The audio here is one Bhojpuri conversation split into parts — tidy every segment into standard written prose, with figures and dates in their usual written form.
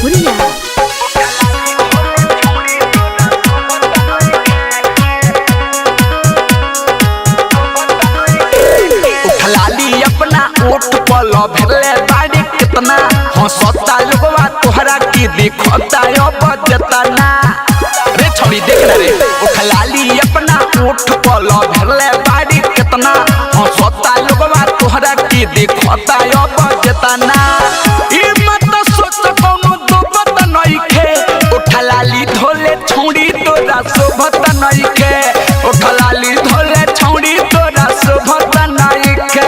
भोजपुरिया। उठलाली अपना ओठ पल भेले बाड़ी कितना हंसता लोगवा तोहरा की दिखता अब जतना रे छोड़ी देखना रे। उठलाली अपना ओठ पल भेले बाड़ी कितना हंसता लोगवा तोहरा की दिखता अब जतना ई मत सोच कोनो दोबत नइखे। उठलाली धोले छौड़ी तोरा शोभत नइखे। उठलाली धोले छौड़ी तोरा शोभत नइखे।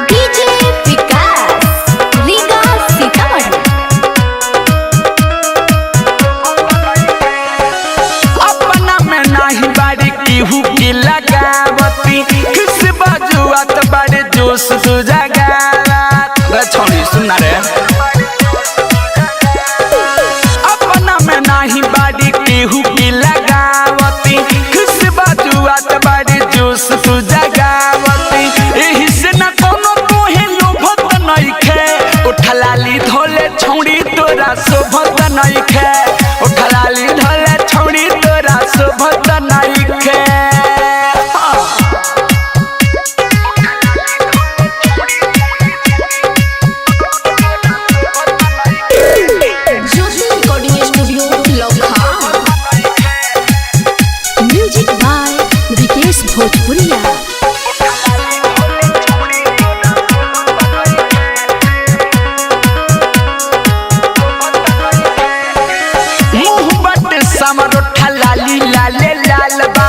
डीजे विकास रीगा सीतामढ़ी। अपना में नाही बाड़ी केहू की लगावती किस बाजुआत बड़े जोश सुजगावत रे छोड़ी सुना रे। अपना में नाही बाड़ी केहू की लगावती किस बाजुआत बड़े जोश सुजगावती एही से न कोनो तोहे लोभत नइखे। उठलाली धोले छौड़ी तोरा शोभत नइखे। उठलाली धोले छौड़ी तोरा शोभत नइखे। Jyoti recording studio Lucknow. Music by Vikesh Bhojpuriya. मुँह बट समर उठलाली लाले लाल बा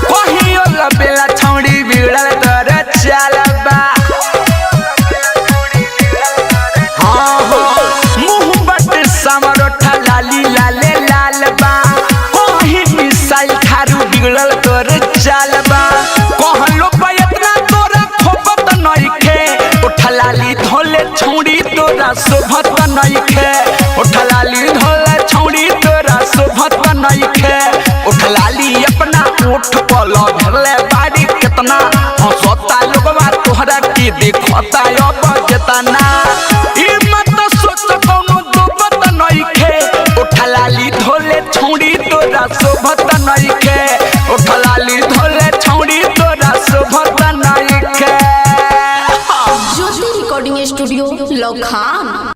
कहियो लबेला छौड़ी बिगड़ल तर चाल बा। मुँह बट समर उठलाली लाले लाल बा कहीं मिसाइल खारू बिगड़ल तोर चाल बा। कहलो इतना तोरा खोपत नइखे। उठलाली धोले छौड़ी तोरा शोभत नइखे। उठलाली धोले छौड़ी तोरा शोभत नइखे। उठलाली अपना ओठ पल भेले बाड़ी कितना हंसता लोगवा तोहरा की दिखता अब जतना ई मत सोच कोनो दोबत नइखे। उठलाली धोले छौड़ी तोरा शोभत नइखे। उठलाली धोले छौड़ी तोरा शोभत नइखे। Jyoti recording studio Lucknow.